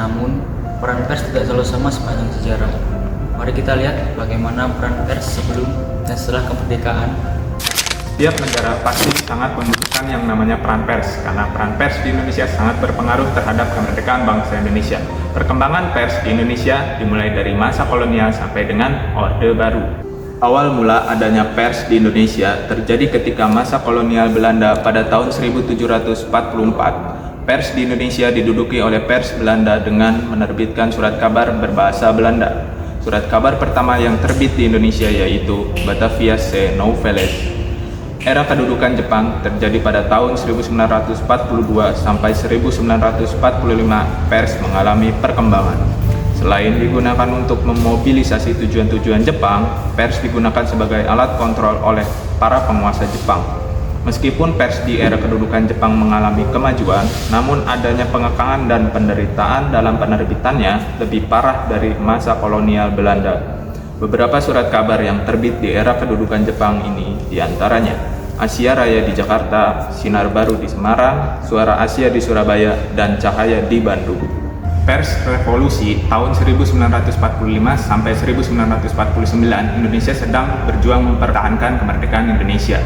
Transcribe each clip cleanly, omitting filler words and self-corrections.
Namun, peran pers tidak selalu sama sepanjang sejarah. Mari kita lihat bagaimana peran pers sebelum dan setelah kemerdekaan. Setiap negara pasti sangat membutuhkan yang namanya peran pers, karena peran pers di Indonesia sangat berpengaruh terhadap kemerdekaan bangsa Indonesia. Perkembangan pers di Indonesia dimulai dari masa kolonial sampai dengan Orde Baru. Awal mula adanya pers di Indonesia terjadi ketika masa kolonial Belanda pada tahun 1744. Pers di Indonesia diduduki oleh pers Belanda dengan menerbitkan surat kabar berbahasa Belanda. Surat kabar pertama yang terbit di Indonesia yaitu Bataviasche Nouvelles. Era kedudukan Jepang terjadi pada tahun 1942 sampai 1945. Pers mengalami perkembangan. Selain digunakan untuk memobilisasi tujuan-tujuan Jepang, pers digunakan sebagai alat kontrol oleh para penguasa Jepang. Meskipun pers di era kedudukan Jepang mengalami kemajuan, namun adanya pengekangan dan penderitaan dalam penerbitannya lebih parah dari masa kolonial Belanda. Beberapa surat kabar yang terbit di era kedudukan Jepang ini diantaranya Asia Raya di Jakarta, Sinar Baru di Semarang, Suara Asia di Surabaya, dan Cahaya di Bandung. Pers Revolusi tahun 1945 sampai 1949, Indonesia sedang berjuang mempertahankan kemerdekaan Indonesia.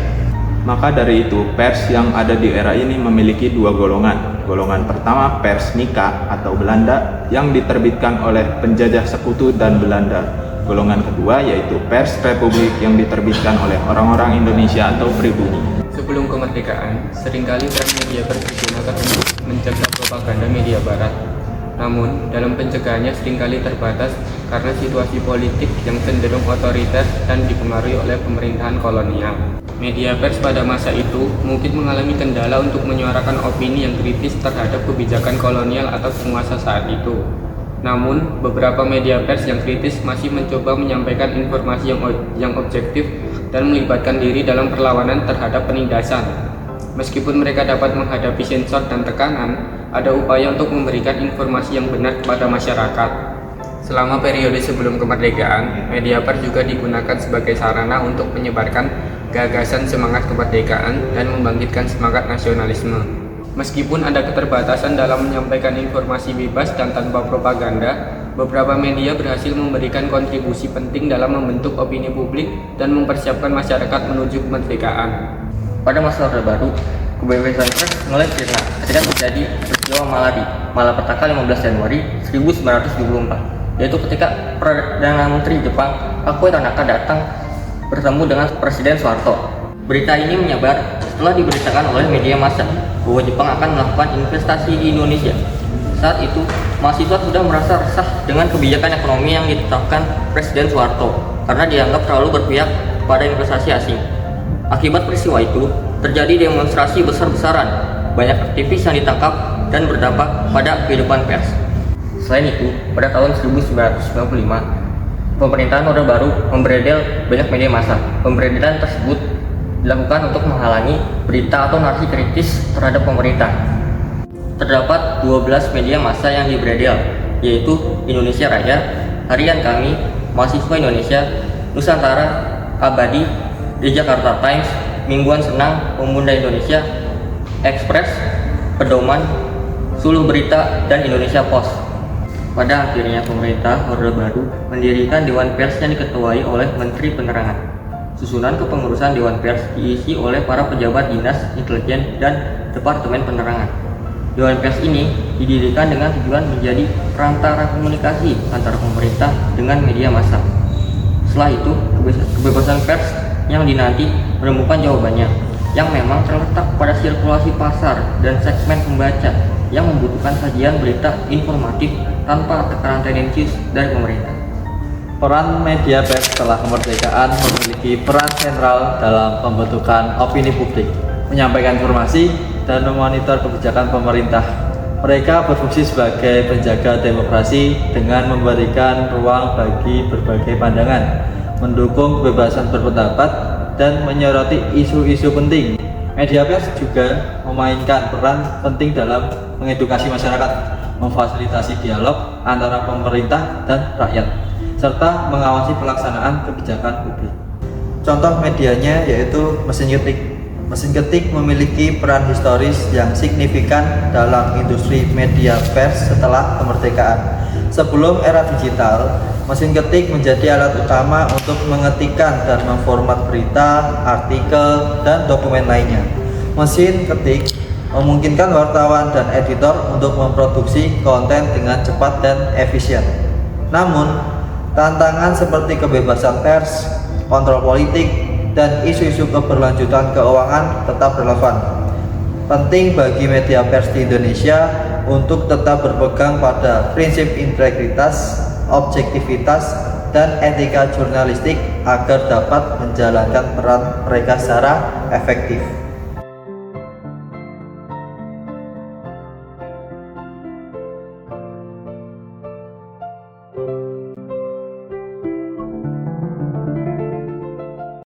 Maka dari itu, pers yang ada di era ini memiliki dua golongan. Golongan pertama pers Nika atau Belanda yang diterbitkan oleh penjajah sekutu dan Belanda. Golongan kedua yaitu pers Republik yang diterbitkan oleh orang-orang Indonesia atau pribumi. Sebelum kemerdekaan, seringkali peran media pers digunakan untuk mencegah propaganda media barat. Namun, dalam pencegahannya seringkali terbatas karena situasi politik yang cenderung otoriter dan dipengaruhi oleh pemerintahan kolonial. Media pers pada masa itu mungkin mengalami kendala untuk menyuarakan opini yang kritis terhadap kebijakan kolonial atau penguasa saat itu. Namun, beberapa media pers yang kritis masih mencoba menyampaikan informasi yang objektif dan melibatkan diri dalam perlawanan terhadap penindasan. Meskipun mereka dapat menghadapi sensor dan tekanan, ada upaya untuk memberikan informasi yang benar kepada masyarakat. Selama periode sebelum kemerdekaan, media pers juga digunakan sebagai sarana untuk menyebarkan gagasan semangat kemerdekaan dan membangkitkan semangat nasionalisme. Meskipun ada keterbatasan dalam menyampaikan informasi bebas dan tanpa propaganda, beberapa media berhasil memberikan kontribusi penting dalam membentuk opini publik dan mempersiapkan masyarakat menuju kemerdekaan. Pada masa Orde Baru, kebebasan pers mulai sirna ketika terjadi peristiwa Malapetaka 15 Januari 1924, yaitu ketika Perdana Menteri Jepang Akio Tanaka datang bertemu dengan Presiden Soeharto. Berita ini menyebar setelah diberitakan oleh media massa bahwa Jepang akan melakukan investasi di Indonesia. Saat itu, mahasiswa sudah merasa resah dengan kebijakan ekonomi yang ditetapkan Presiden Soeharto karena dianggap terlalu berpihak pada investasi asing. Akibat peristiwa itu, terjadi demonstrasi besar-besaran, banyak aktivis yang ditangkap dan berdampak pada kehidupan pers. Selain itu, pada tahun 1995, pemerintahan Orde Baru memberedel banyak media massa. Pemberedelan tersebut dilakukan untuk menghalangi berita atau narasi kritis terhadap pemerintah. Terdapat 12 media massa yang dibredel, yaitu Indonesia Raya, Harian Kami, Mahasiswa Indonesia, Nusantara, Abadi, The Jakarta Times, Mingguan Senang, Pemuda Indonesia, Express, Pedoman, Suluh Berita, dan Indonesia Post. Pada akhirnya pemerintah Orde Baru mendirikan Dewan Pers yang diketuai oleh Menteri Penerangan. Susunan kepengurusan Dewan Pers diisi oleh para pejabat dinas intelijen dan Departemen Penerangan. Dewan Pers ini didirikan dengan tujuan menjadi perantara komunikasi antara pemerintah dengan media massa. Setelah itu, kebebasan pers yang dinanti menemukan jawabannya, yang memang terletak pada sirkulasi pasar dan segmen pembaca yang membutuhkan sajian berita informatif tanpa tekanan tendensius dari pemerintah. Peran media pers setelah kemerdekaan memiliki peran sentral dalam pembentukan opini publik, menyampaikan informasi, dan memonitor kebijakan pemerintah. Mereka berfungsi sebagai penjaga demokrasi dengan memberikan ruang bagi berbagai pandangan, mendukung kebebasan berpendapat, dan menyoroti isu-isu penting. Media pers juga memainkan peran penting dalam mengedukasi masyarakat, memfasilitasi dialog antara pemerintah dan rakyat, serta mengawasi pelaksanaan kebijakan publik. Contoh medianya yaitu mesin ketik. Mesin ketik memiliki peran historis yang signifikan dalam industri media pers setelah kemerdekaan. Sebelum era digital, mesin ketik menjadi alat utama untuk mengetikkan dan memformat berita, artikel, dan dokumen lainnya. Mesin ketik memungkinkan wartawan dan editor untuk memproduksi konten dengan cepat dan efisien. Namun, tantangan seperti kebebasan pers, kontrol politik, dan isu-isu keberlanjutan keuangan tetap relevan. Penting bagi media pers di Indonesia untuk tetap berpegang pada prinsip integritas, objektivitas, dan etika jurnalistik agar dapat menjalankan peran mereka secara efektif.